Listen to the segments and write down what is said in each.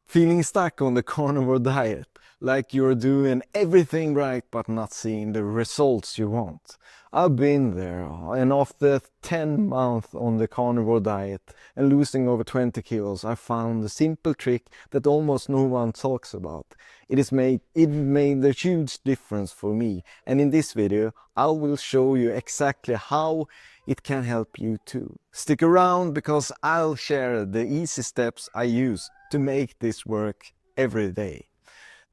Feeling stuck on the carnivore diet, like you're doing everything right but not seeing the results you want. I've been there, and after 10 months on the carnivore diet and losing over 20 kilos, I found a simple trick that almost no one talks about. It made a huge difference for me, and in this video I will show you exactly how it can help you too. Stick around because I'll share the easy steps I use to make this work every day.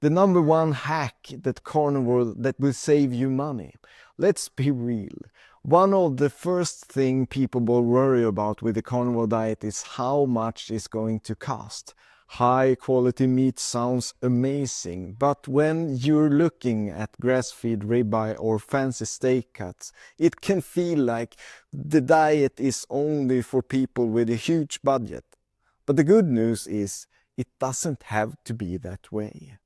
The number one hack that carnivore that will save you money. Let's be real. One of the first thing people will worry about with the carnivore diet is how much it's going to cost. High quality meat sounds amazing, but when you're looking at grass-fed ribeye or fancy steak cuts, it can feel like the diet is only for people with a huge budget. But the good news is it doesn't have to be that way.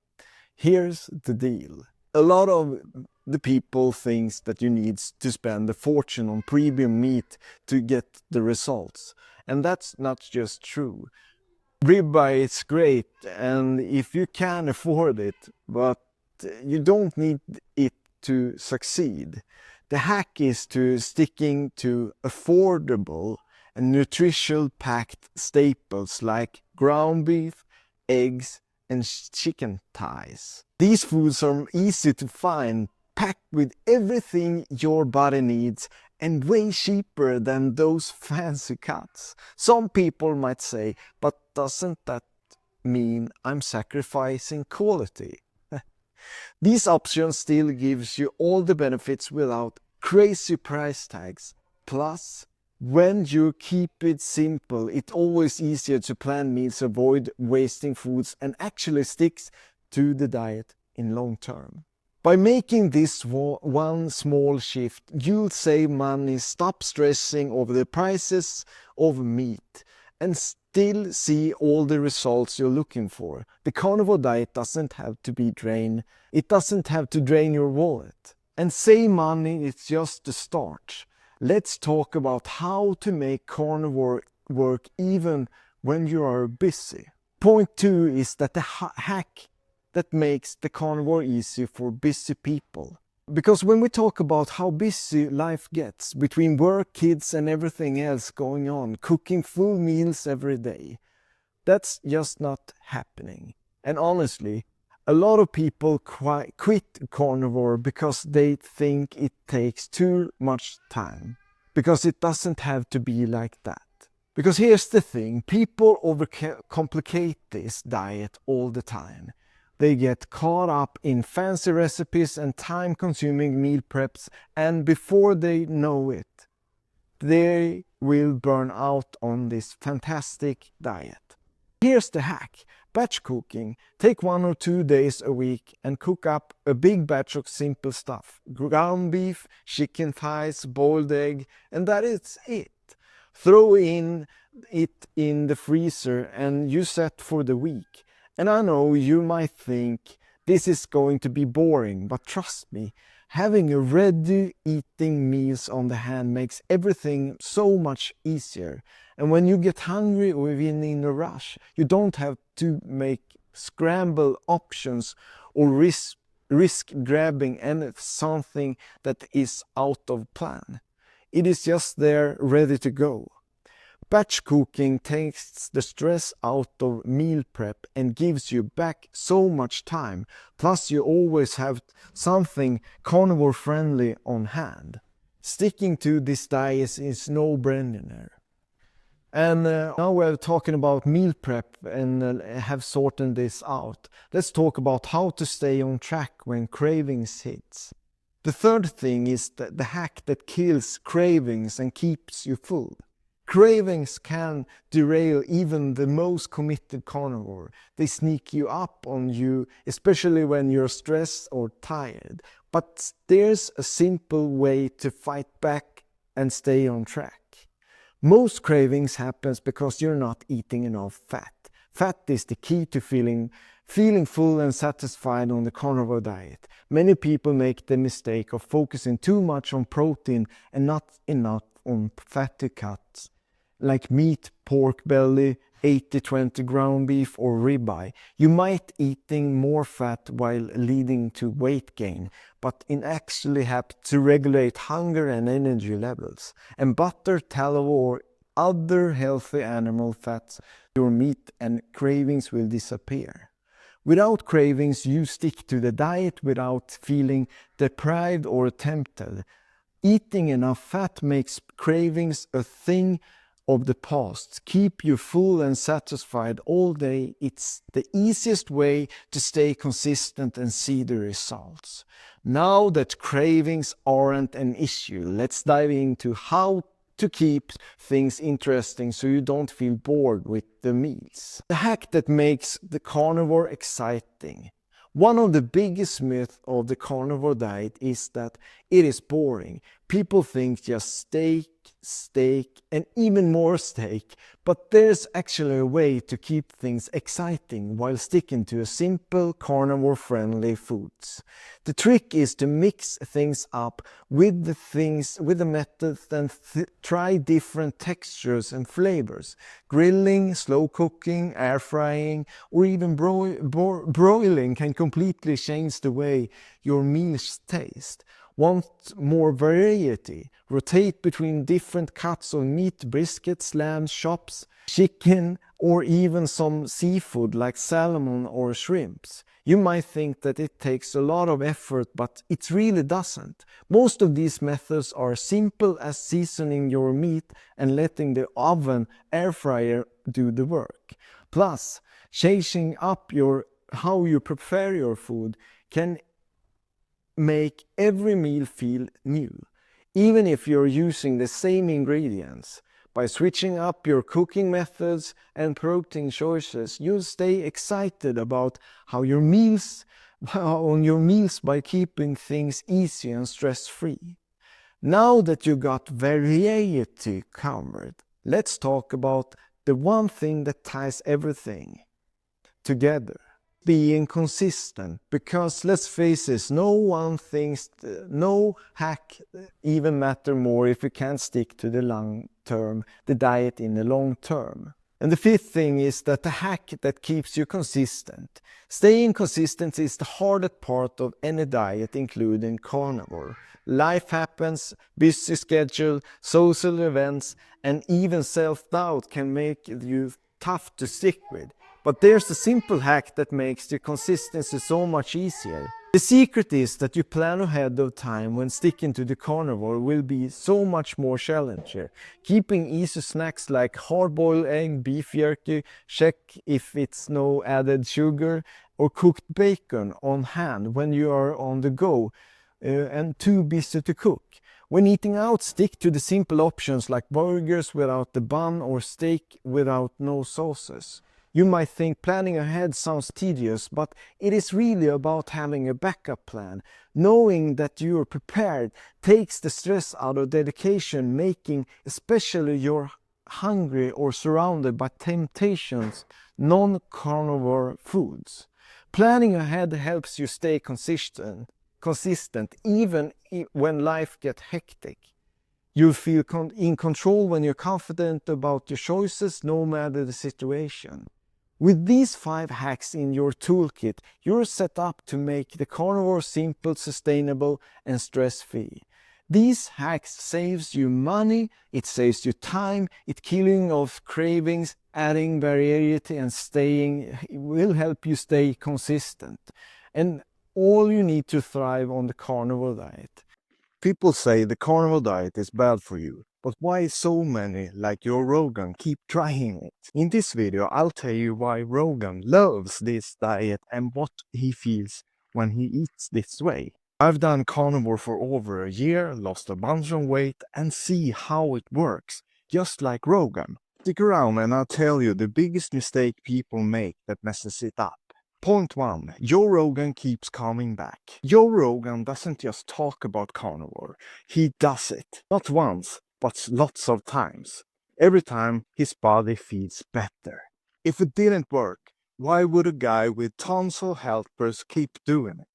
Here's the deal. A lot of the people thinks that you need to spend a fortune on premium meat to get the results. And that's not just true. Ribeye is great, and if you can afford it, but you don't need it to succeed. The hack is to sticking to affordable and nutritional packed staples like ground beef, eggs, and chicken thighs. These foods are easy to find, packed with everything your body needs, and way cheaper than those fancy cuts. Some people might say, but doesn't that mean I'm sacrificing quality? These options still gives you all the benefits without crazy price tags. Plus, when you keep it simple, it's always easier to plan meals, avoid wasting foods, and actually sticks to the diet in long term. By making this one small shift, you'll save money, stop stressing over the prices of meat, and still see all the results you're looking for. The carnivore diet doesn't have to be drained. It doesn't have to drain your wallet. And save money is just the start. Let's talk about how to make carnivore work even when you are busy. Point 2 is that the hack that makes the carnivore easy for busy people. Because when we talk about how busy life gets, between work, kids and everything else going on, cooking full meals every day, that's just not happening. And honestly, a lot of people quit carnivore because they think it takes too much time. Because it doesn't have to be like that. Because here's the thing, people overcomplicate this diet all the time. They get caught up in fancy recipes and time-consuming meal preps, and before they know it, they will burn out on this fantastic diet. Here's the hack. Batch cooking. Take 1 or 2 days a week and cook up a big batch of simple stuff. Ground beef, chicken thighs, boiled egg, and that is it. Throw it in the freezer and you set for the week. And I know you might think this is going to be boring, but trust me, having a ready eating meals on the hand makes everything so much easier. And when you get hungry or even in a rush, you don't have to make scramble options or risk grabbing something that is out of plan. It is just there ready to go. Batch cooking takes the stress out of meal prep and gives you back so much time. Plus you always have something carnivore friendly on hand. Sticking to this diet is no-brainer. And now we're talking about meal prep and have sorted this out. Let's talk about how to stay on track when cravings hits. The third thing is the hack that kills cravings and keeps you full. Cravings can derail even the most committed carnivore. They sneak you up on you, especially when you're stressed or tired. But there's a simple way to fight back and stay on track. Most cravings happens because you're not eating enough fat. Fat is the key to feeling full and satisfied on the carnivore diet. Many people make the mistake of focusing too much on protein and not enough on fatty cuts. like meat, pork belly, 80-20 ground beef or ribeye, you might eating more fat while leading to weight gain, but it actually helps to regulate hunger and energy levels. And butter, tallow or other healthy animal fats, your meat and cravings will disappear. Without cravings, you stick to the diet without feeling deprived or tempted. Eating enough fat makes cravings a thing of the past. Keep you full and satisfied all day. It's the easiest way to stay consistent and see the results. Now that cravings aren't an issue, let's dive into how to keep things interesting so you don't feel bored with the meals. The hack that makes the carnivore exciting. One of the biggest myths of the carnivore diet is that it is boring. People think just steak, steak, and even more steak, but there's actually a way to keep things exciting while sticking to a simple carnivore-friendly foods. The trick is to mix things up with the methods and try different textures and flavors. Grilling, slow cooking, air frying, or even broiling can completely change the way your meals taste. Want more variety? Rotate between different cuts of meat, briskets, lamb, chops, chicken, or even some seafood like salmon or shrimps. You might think that it takes a lot of effort, but it really doesn't. Most of these methods are simple as seasoning your meat and letting the oven air fryer do the work. Plus, changing up how you prepare your food can make every meal feel new, even if you're using the same ingredients. By switching up your cooking methods and protein choices, you'll stay excited about your meals by keeping things easy and stress-free. Now that you got variety covered, let's talk about the one thing that ties everything together. Being consistent, because let's face it, no hack even matter more if you can't stick to the diet in the long term. And the fifth thing is that the hack that keeps you consistent. Staying consistent is the hardest part of any diet, including carnivore. Life happens, busy schedule, social events, and even self-doubt can make you tough to stick with. But there's a simple hack that makes the consistency so much easier. The secret is that you plan ahead of time when sticking to the carnivore will be so much more challenging. Keeping easy snacks like hard-boiled egg, beef jerky, check if it's no added sugar, or cooked bacon on hand when you are on the go and too busy to cook. When eating out, stick to the simple options like burgers without the bun or steak without no sauces. You might think planning ahead sounds tedious, but it is really about having a backup plan. Knowing that you are prepared takes the stress out of dedication making, especially you're hungry or surrounded by temptations, non-carnivore foods. Planning ahead helps you stay consistent even when life gets hectic. You feel in control when you're confident about your choices, no matter the situation. With these 5 hacks in your toolkit, you're set up to make the carnivore simple, sustainable, and stress-free. These hacks saves you money, it saves you time, it killing off cravings, adding variety and will help you stay consistent. And all you need to thrive on the carnivore diet. People say the carnivore diet is bad for you, but why so many, like Joe Rogan, keep trying it? In this video, I'll tell you why Rogan loves this diet and what he feels when he eats this way. I've done carnivore for over a year, lost a bunch of weight, and see how it works, just like Rogan. Stick around and I'll tell you the biggest mistake people make that messes it up. Point 1. Joe Rogan keeps coming back. Joe Rogan doesn't just talk about carnivore, he does it. Not once, but lots of times. Every time his body feels better. If it didn't work, why would a guy with tons of helpers keep doing it?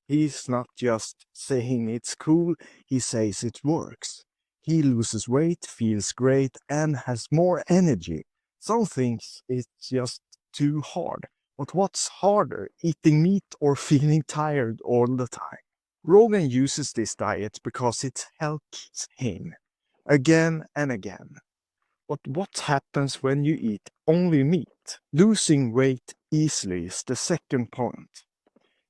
He's not just saying it's cool, he says it works. He loses weight, feels great, and has more energy. Some things it's just too hard. But what's harder, eating meat or feeling tired all the time? Rogan uses this diet because it helps him again and again. But what happens when you eat only meat? Losing weight easily is the second point.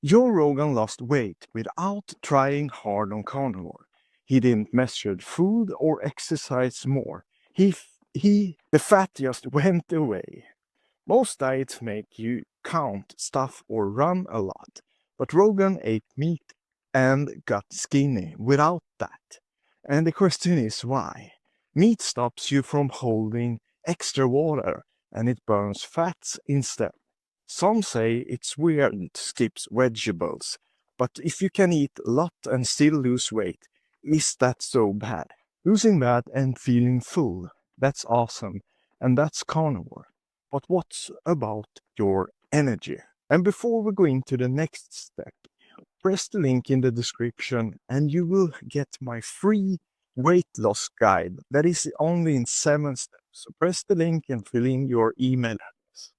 Joe Rogan lost weight without trying hard on carnivore. He didn't measure food or exercise more. The fat just went away. Most diets make you count stuff or run a lot, but Rogan ate meat and got skinny without that. And the question is why? Meat stops you from holding extra water and it burns fats instead. Some say it's weird to skip vegetables, but if you can eat a lot and still lose weight, is that so bad? Losing fat and feeling full, that's awesome, and that's carnivore. But what's about your energy? And before we go into the next step, press the link in the description and you will get my free weight loss guide that is only in 7 steps. So press the link and fill in your email address.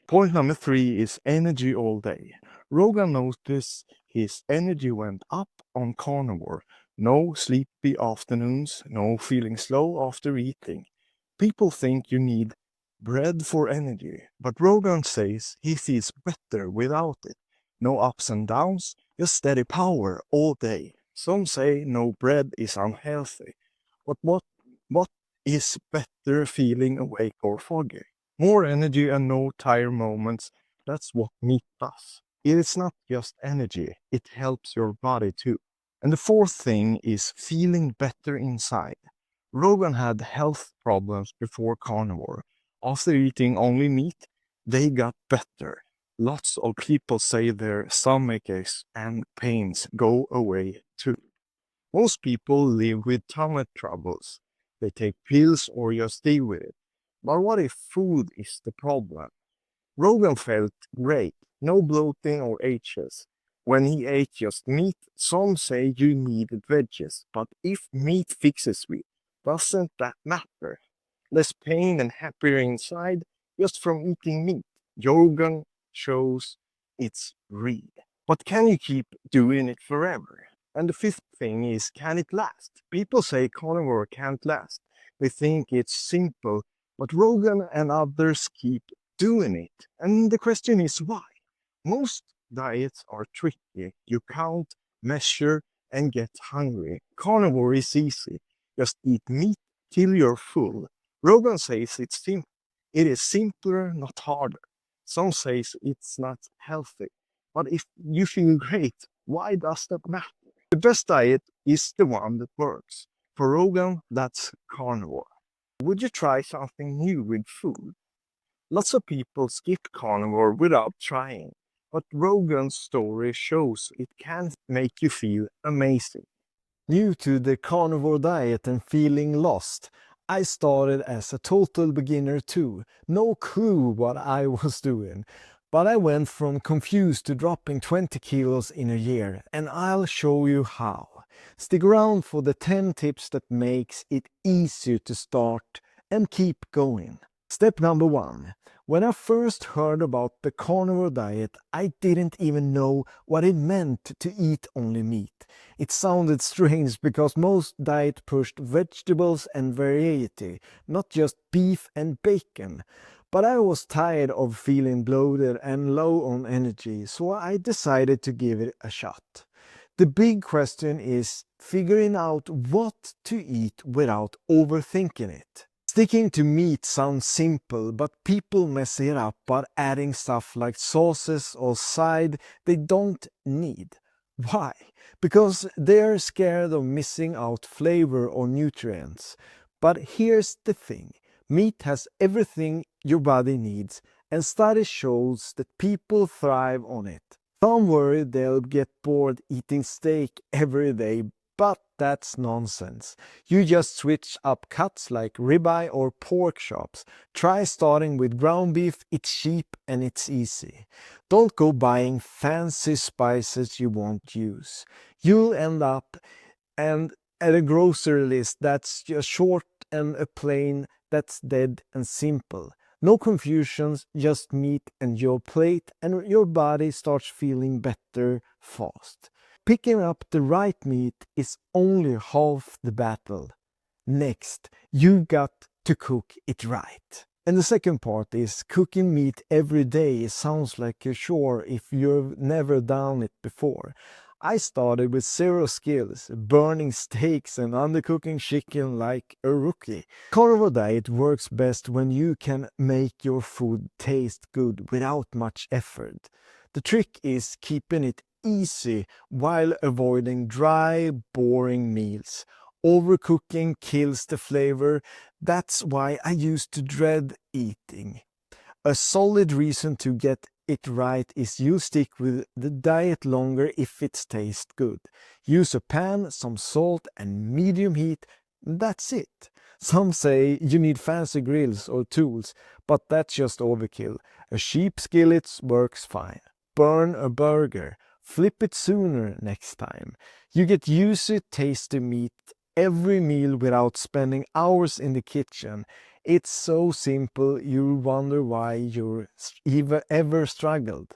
Point number 3 is energy all day. Rogan noticed his energy went up on carnivore. No sleepy afternoons, no feeling slow after eating. People think you need bread for energy, but Rogan says he feels better without it. No ups and downs, just steady power all day. Some say no bread is unhealthy, but what is better, feeling awake or foggy? More energy and no tired moments. That's what meat does. It is not just energy, it helps your body too. And the fourth thing is feeling better inside. Rogan had health problems before carnivore. After eating only meat, they got better. Lots of people say their stomach aches and pains go away too. Most people live with tummy troubles. They take pills or just deal with it. But what if food is the problem? Rogan felt great, no bloating or H's. When he ate just meat, some say you needed veggies, but if meat fixes me, doesn't that matter? Less pain and happier inside just from eating meat. Rogan shows it's real. But can you keep doing it forever? And the fifth thing is, can it last? People say carnivore can't last. They think it's simple, but Rogan and others keep doing it. And the question is why? Most diets are tricky. You count, measure, and get hungry. Carnivore is easy. Just eat meat till you're full. Rogan says it's simple. It is simpler, not harder. Some says it's not healthy. But if you feel great, why does that matter? The best diet is the one that works. For Rogan, that's carnivore. Would you try something new with food? Lots of people skip carnivore without trying, but Rogan's story shows it can make you feel amazing. New to the carnivore diet and feeling lost, I started as a total beginner too. No clue what I was doing. But I went from confused to dropping 20 kilos in a year, and I'll show you how. Stick around for the 10 tips that makes it easier to start and keep going. Step number 1. When I first heard about the carnivore diet, I didn't even know what it meant to eat only meat. It sounded strange because most diet pushed vegetables and variety, not just beef and bacon. But I was tired of feeling bloated and low on energy, so I decided to give it a shot. The big question is figuring out what to eat without overthinking it. Sticking to meat sounds simple, but people mess it up by adding stuff like sauces or side they don't need. Why? Because they're scared of missing out flavor or nutrients. But here's the thing. Meat has everything your body needs, and studies shows that people thrive on it. Some worry they'll get bored eating steak every day, but that's nonsense. You just switch up cuts like ribeye or pork chops. Try starting with ground beef, it's cheap and it's easy. Don't go buying fancy spices you won't use. You'll end up and At a grocery list that's just short and a plain, that's dead and simple. No confusions, just meat and your plate, and your body starts feeling better fast. Picking up the right meat is only half the battle. Next, you got to cook it right. And the second part is cooking meat every day sounds like a chore if you've never done it before. I started with zero skills, burning steaks and undercooking chicken like a rookie. Carnivore diet works best when you can make your food taste good without much effort. The trick is keeping it easy while avoiding dry, boring meals. Overcooking kills the flavor. That's why I used to dread eating. A solid reason to get it right is you stick with the diet longer if it tastes good. Use a pan, some salt and medium heat. That's it. Some say you need fancy grills or tools, but that's just overkill. A cheap skillet works fine. Burn a burger. Flip it sooner next time. You get juicy, tasty meat every meal without spending hours in the kitchen. It's so simple you wonder why you ever struggled.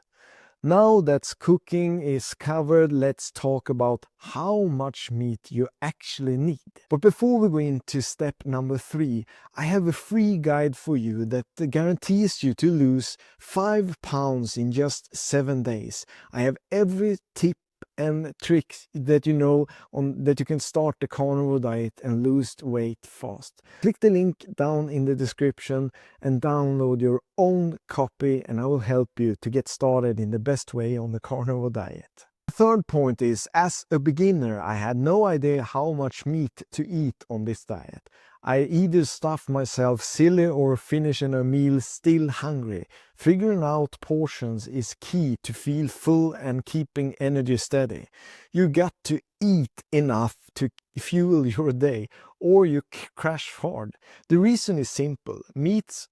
Now that cooking is covered, let's talk about how much meat you actually need. But before we go into step number 3, I have a free guide for you that guarantees you to lose 5 pounds in just 7 days. I have every tip and tricks that you know on that you can start the carnivore diet and lose weight fast. Click the link down in the description and download your own copy, and I will help you to get started in the best way on the carnivore diet. The third point is, as a beginner, I had no idea how much meat to eat on this diet. I either stuffed myself silly or finishing a meal still hungry. Figuring out portions is key to feel full and keeping energy steady. You got to eat enough to fuel your day, or you crash hard. The reason is simple. Meat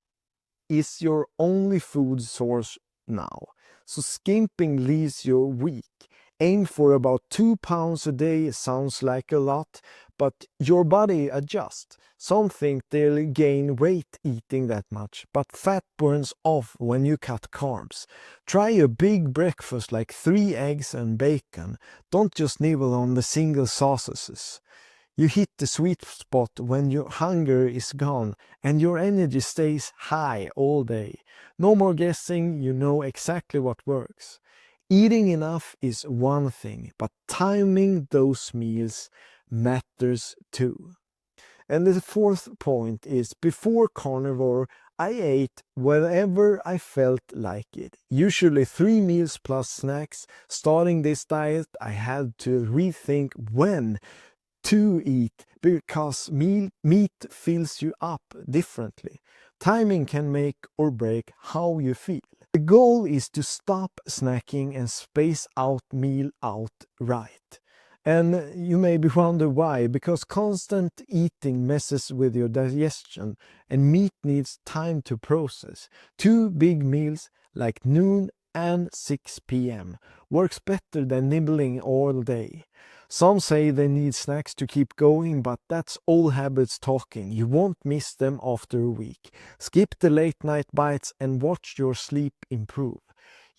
is your only food source now, so skimping leaves you weak. Aim for about 2 pounds a day. Sounds like a lot, but your body adjusts. Some think they'll gain weight eating that much, but fat burns off when you cut carbs. Try a big breakfast like 3 eggs and bacon. Don't just nibble on the single sausages. You hit the sweet spot when your hunger is gone and your energy stays high all day. No more guessing, you know exactly what works. Eating enough is one thing, but timing those meals matters too. And the fourth point is, before carnivore, I ate whenever I felt like it. Usually 3 meals plus snacks. Starting this diet, I had to rethink when to eat because meat fills you up differently. Timing can make or break how you feel. The goal is to stop snacking and space out meal out right. And you maybe wonder why, because constant eating messes with your digestion and meat needs time to process. 2 big meals like noon and 6 p.m. works better than nibbling all day. Some say they need snacks to keep going, but that's old habits talking. You won't miss them after a week. Skip the late night bites and watch your sleep improve.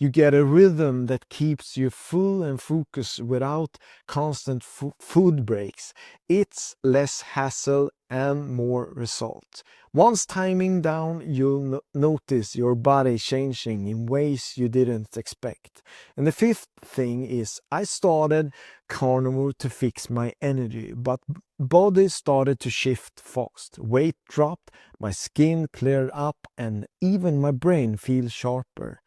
You get a rhythm that keeps you full and focused without constant food breaks. It's less hassle and more results. Once timing down, you'll notice your body changing in ways you didn't expect. And the fifth thing is, I started carnivore to fix my energy, but body started to shift fast. Weight dropped, my skin cleared up, and even my brain feels sharper.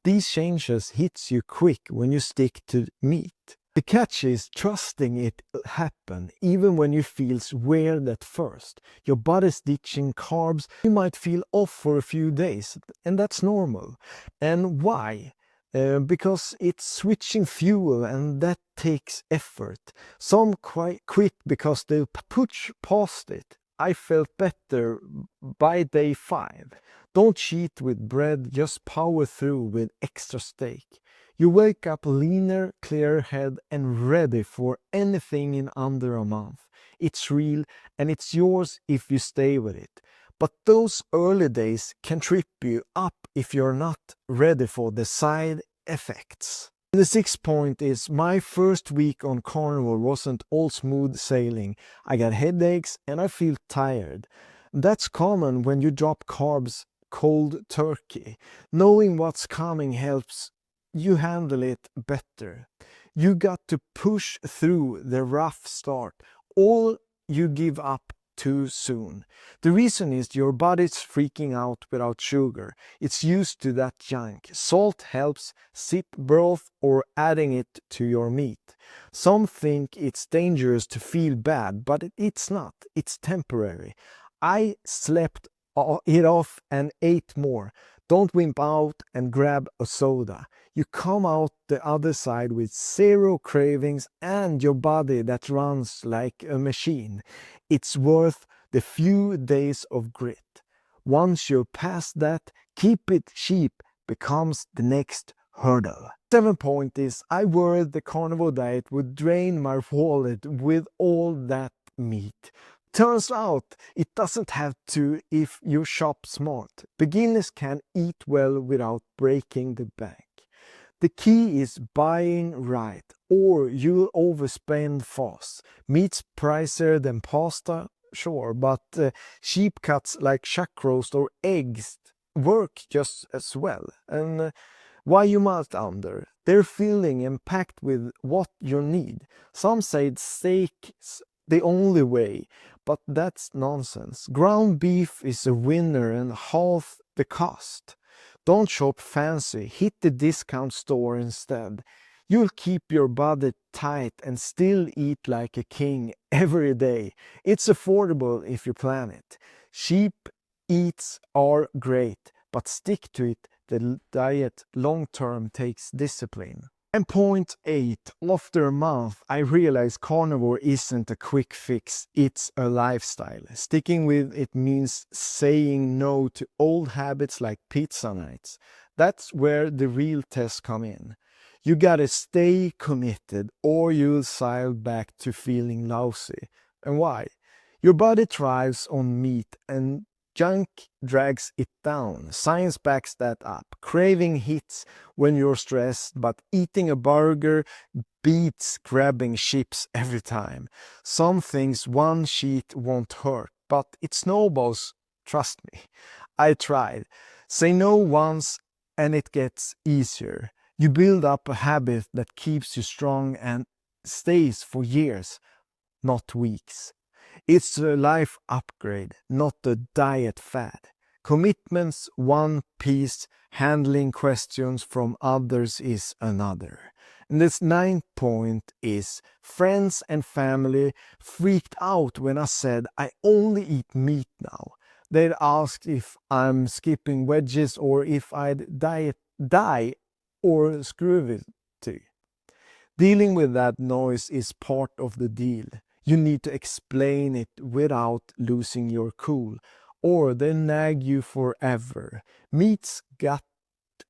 These changes hits you quick when you stick to meat. The catch is trusting it happen even when you feel weird at first. Your body's ditching carbs. You might feel off for a few days, and that's normal. And why? Because it's switching fuel, and that takes effort. Some quit because they push past it. I felt better by day 5. Don't cheat with bread, just power through with extra steak. You wake up leaner, clearer head, and ready for anything in under a month. it's real, and it's yours if you stay with it. But those early days can trip you up if you're not ready for the side effects. The sixth point is my first week on Carnivore wasn't all smooth sailing. I got headaches and I feel tired. That's common when you drop carbs cold turkey. Knowing what's coming helps you handle it better. You got to push through the rough start, or you give up too soon. The reason is your body's freaking out without sugar. It's used to that junk. Salt helps, sip broth or adding it to your meat. Some think it's dangerous to feel bad, but it's not. It's temporary. I slept it off and ate more. Don't wimp out and grab a soda. You come out the other side with zero cravings and your body that runs like a machine. It's worth the few days of grit. Once you're past that, keep it cheap becomes the next hurdle. 7th point is I worried the carnivore diet would drain my wallet with all that meat. Turns out it doesn't have to if you shop smart. Beginners can eat well without breaking the bank. The key is buying right, or you'll overspend fast. Meat's pricier than pasta, sure, but cheap cuts like chuck roast or eggs work just as well. And why you melt under? They're filling and packed with what you need. Some say steak's the only way, but that's nonsense. Ground beef is a winner and half the cost. Don't shop fancy, hit the discount store instead. You'll keep your budget tight and still eat like a king every day. It's affordable if you plan it. Cheap eats are great, but stick to it. The diet long term takes discipline. And point 8, after a month, I realized carnivore isn't a quick fix, it's a lifestyle. Sticking with it means saying no to old habits like pizza nights. That's where the real tests come in. You gotta stay committed or you'll sail back to feeling lousy. And why? Your body thrives on meat and junk drags it down. Science backs that up. Craving hits when you're stressed, but eating a burger beats grabbing chips every time. Some things one cheat won't hurt, but it snowballs, trust me. I tried. Say no once and it gets easier. You build up a habit that keeps you strong and stays for years, not weeks. It's a life upgrade, not a diet fad. Commitment's one piece, handling questions from others is another. And this 9th point is friends and family freaked out when I said I only eat meat now. They'd asked if I'm skipping veggies or if I'd die or screw it to. Dealing with that noise is part of the deal. You need to explain it without losing your cool, or they nag you forever. Meat's got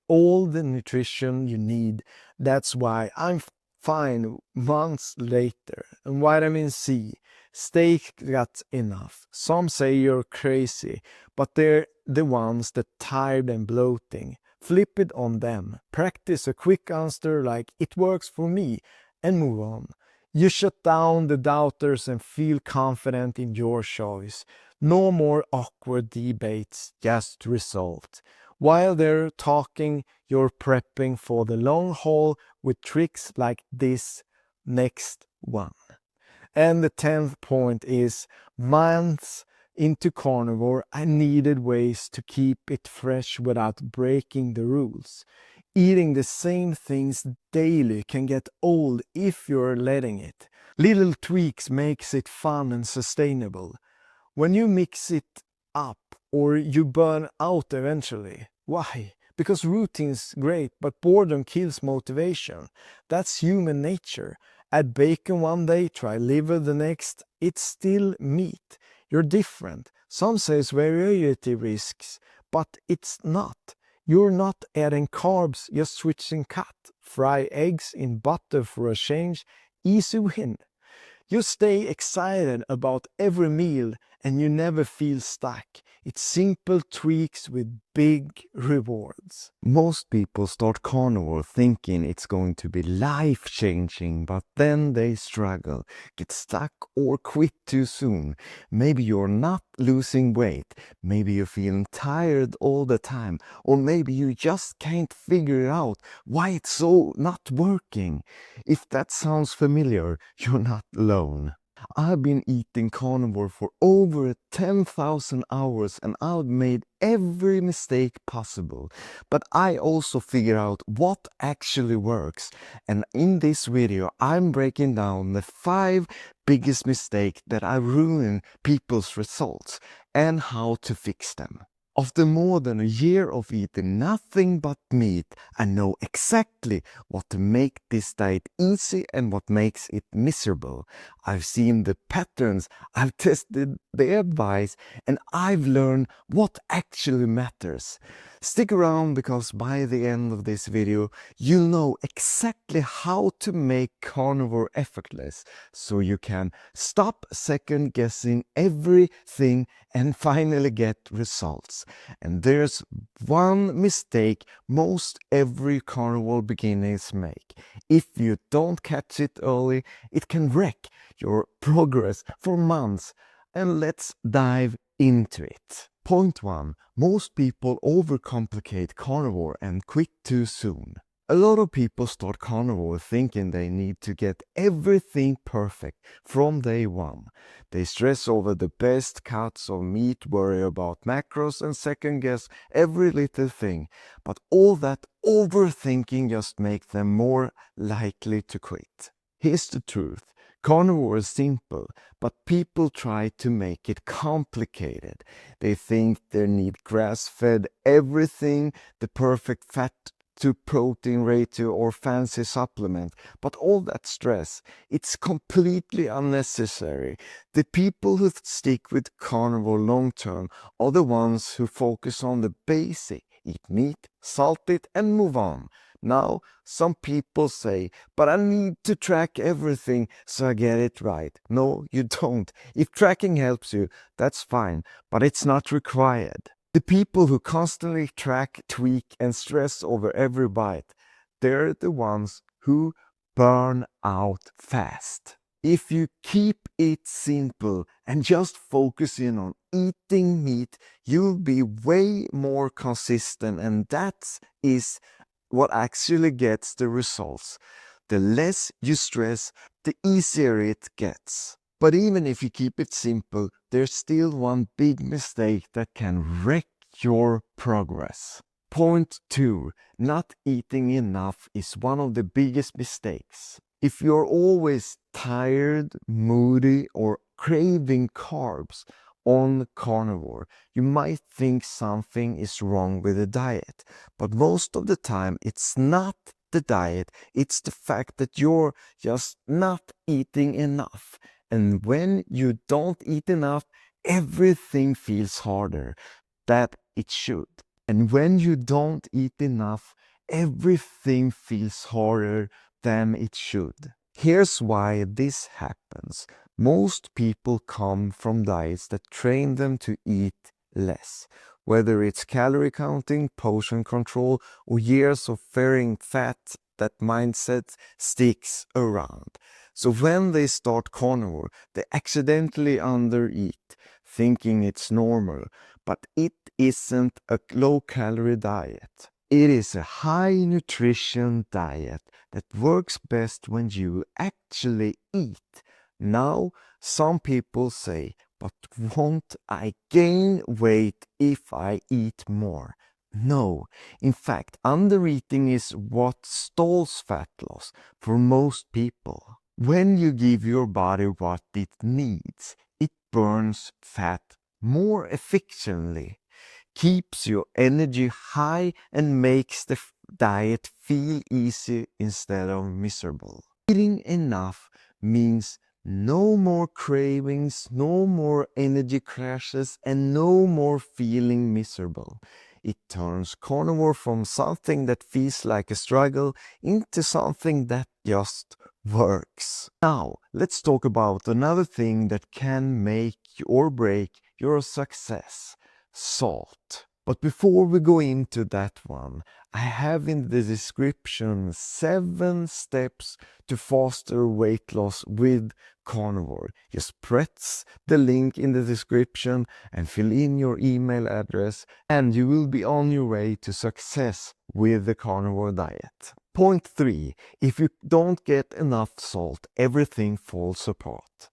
all the nutrition you need. That's why I'm fine months later. And vitamin C, steak got enough. Some say you're crazy, but they're the ones that tired and bloating. Flip it on them. Practice a quick answer like it works for me and move on. You shut down the doubters and feel confident in your choice. No more awkward debates, just resolved. While they're talking, you're prepping for the long haul with tricks like this next one. And the 10th point is months into carnivore, I needed ways to keep it fresh without breaking the rules. Eating the same things daily can get old if you're letting it. Little tweaks makes it fun and sustainable. When you mix it up or you burn out eventually. Why? Because routine's great, but boredom kills motivation. That's human nature. Add bacon one day, try liver the next. It's still meat. You're different. Some say variety risks, but it's not. You're not adding carbs, just switching cut. Fry eggs in butter for a change. Easy win. You stay excited about every meal and you never feel stuck. It's simple tweaks with big rewards. Most people start carnivore thinking it's going to be life-changing, but then they struggle, get stuck or quit too soon. Maybe you're not losing weight, maybe you're feeling tired all the time, or maybe you just can't figure out why it's so not working. If that sounds familiar, you're not alone. I've been eating carnivore for over 10,000 hours and I've made every mistake possible. But I also figure out what actually works. And in this video, I'm breaking down the 5 biggest mistakes that have ruined people's results and how to fix them. After more than a year of eating nothing but meat, I know exactly what to make this diet easy and what makes it miserable. I've seen the patterns, I've tested the advice, and I've learned what actually matters. Stick around because by the end of this video, you'll know exactly how to make carnivore effortless so you can stop second guessing everything and finally get results. And there's one mistake most every carnivore beginners make. If you don't catch it early, it can wreck your progress for months. And let's dive into it. Point 1. Most people overcomplicate carnivore and quit too soon. A lot of people start carnivore thinking they need to get everything perfect from day one. They stress over the best cuts of meat, worry about macros, and second guess every little thing. But all that overthinking just makes them more likely to quit. Here's the truth. Carnivore is simple, but people try to make it complicated. They think they need grass-fed everything, the perfect fat to protein ratio or fancy supplement, but all that stress, it's completely unnecessary. The people who stick with carnivore long term are the ones who focus on the basic, eat meat, salt it and move on. Now, some people say, but I need to track everything so I get it right. No, you don't. If tracking helps you, that's fine, but it's not required. The people who constantly track, tweak, and stress over every bite, they're the ones who burn out fast. If you keep it simple and just focus in on eating meat, you'll be way more consistent, and that is what actually gets the results. The less you stress, the easier it gets. But even if you keep it simple, there's still one big mistake that can wreck your progress. Point 2. Not eating enough is one of the biggest mistakes. If you're always tired, moody, or craving carbs on carnivore, you might think something is wrong with the diet. But most of the time, it's not the diet, it's the fact that you're just not eating enough. And when you don't eat enough, everything feels harder that it should. And when you don't eat enough, everything feels harder than it should. Here's why this happens. Most people come from diets that train them to eat less. Whether it's calorie counting, portion control, or years of fearing fat, that mindset sticks around. So when they start carnivore, they accidentally undereat, thinking it's normal. But it isn't a low-calorie diet. It is a high-nutrition diet that works best when you actually eat. Now, some people say, but won't I gain weight if I eat more? No, in fact, undereating is what stalls fat loss for most people. When you give your body what it needs, it burns fat more efficiently, keeps your energy high, and makes the diet feel easy instead of miserable. Eating enough means no more cravings, no more energy crashes, and no more feeling miserable. It turns carnivore from something that feels like a struggle into something that just works. Now, let's talk about another thing that can make or break your success: salt. But before we go into that one, I have in the description 7 steps to faster weight loss with Carnivore. Just press the link in the description and fill in your email address, and you will be on your way to success with the Carnivore diet. Point 3. If you don't get enough salt, everything falls apart.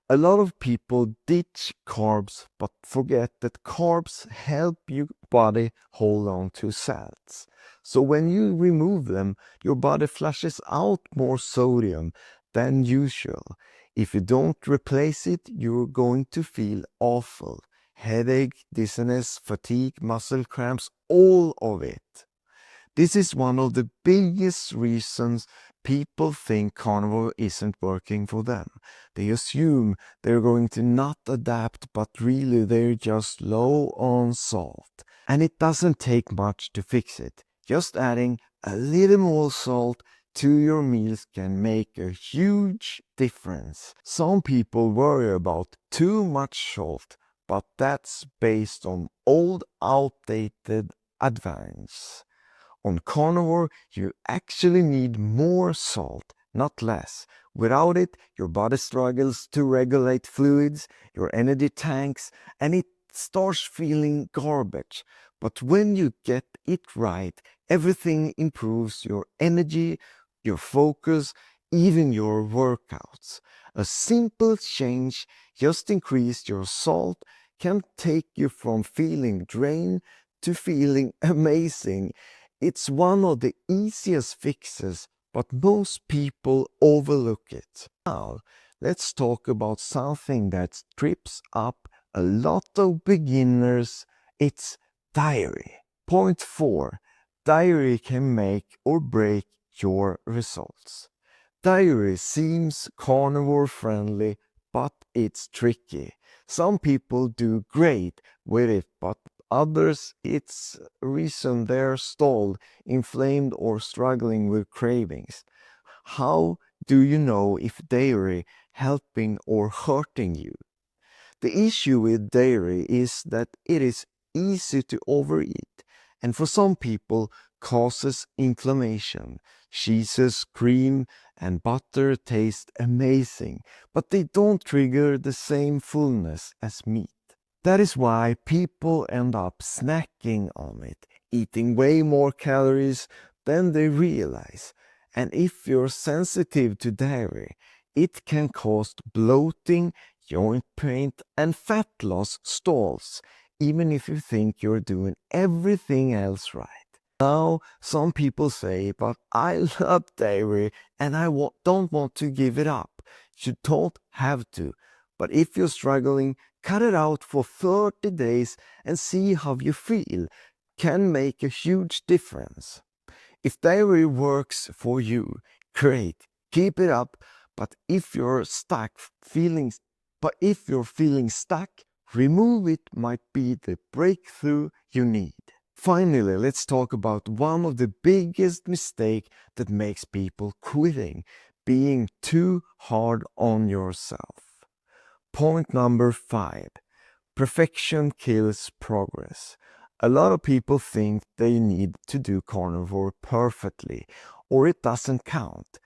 A lot of people ditch carbs but forget that carbs help your body hold on to salts. So when you remove them, your body flushes out more sodium than usual. If you don't replace it, you're going to feel awful. Headache, dizziness, fatigue, muscle cramps, all of it. This is one of the biggest reasons people think carnivore isn't working for them. They assume they're going to not adapt, but really they're just low on salt. And it doesn't take much to fix it. Just adding a little more salt to your meals can make a huge difference. Some people worry about too much salt, but that's based on old, outdated advice. On carnivore, you actually need more salt, not less. Without it, your body struggles to regulate fluids, your energy tanks, and it starts feeling garbage. But when you get it right, everything improves: your energy, your focus, even your workouts. A simple change, just increase your salt, can take you from feeling drained to feeling amazing. It's one of the easiest fixes, but most people overlook it. Now, let's talk about something that trips up a lot of beginners. It's diary. Point 4. Diary can make or break your results. Diary seems carnivore friendly, but it's tricky. Some people do great with it, but others, it's reason they're stalled, inflamed, or struggling with cravings. How do you know if dairy helping or hurting you? The issue with dairy is that it is easy to overeat, and for some people causes inflammation. Cheeses, cream, and butter taste amazing, but they don't trigger the same fullness as meat. That is why people end up snacking on it, eating way more calories than they realize. And if you're sensitive to dairy, it can cause bloating, joint pain, and fat loss stalls, even if you think you're doing everything else right. Now, some people say, but I love dairy and I don't want to give it up. You don't have to. But if you're struggling, cut it out for 30 days and see how you feel. Can make a huge difference. If dairy works for you, great, keep it up. But if you're feeling stuck, remove it might be the breakthrough you need. Finally, let's talk about one of the biggest mistakes that makes people quitting: being too hard on yourself. Point number 5. Perfection kills progress. A lot of people think they need to do carnivore perfectly or it doesn't count.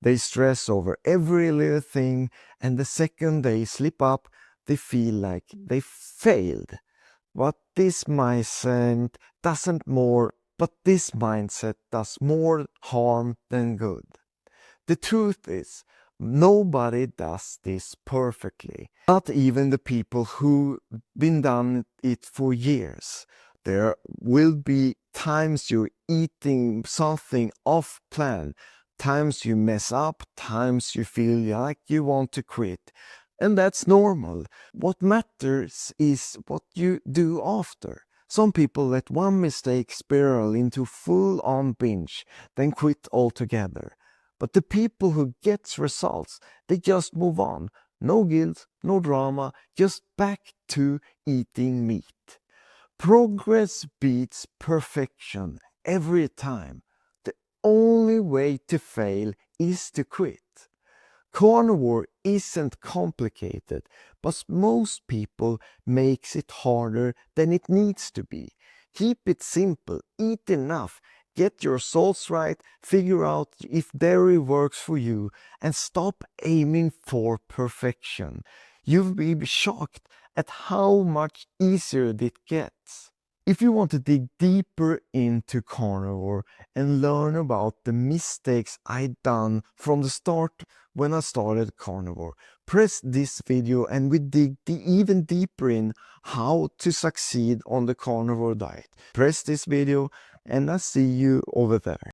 They stress over every little thing, and the second they slip up, they feel like they failed. But this mindset does more harm than good. The truth is, nobody does this perfectly. Not even the people who've been done it for years. There will be times you're eating something off plan, times you mess up, times you feel like you want to quit. And that's normal. What matters is what you do after. Some people let one mistake spiral into full-on binge, then quit altogether. But the people who get results, they just move on. No guilt, no drama, just back to eating meat. Progress beats perfection every time. The only way to fail is to quit. Carnivore isn't complicated, but most people makes it harder than it needs to be. Keep it simple, eat enough, get your salts right, figure out if dairy works for you, and stop aiming for perfection. You'll be shocked at how much easier it gets. If you want to dig deeper into carnivore and learn about the mistakes I done from the start when I started carnivore, press this video and we dig even deeper in how to succeed on the carnivore diet. Press this video and I'll see you over there.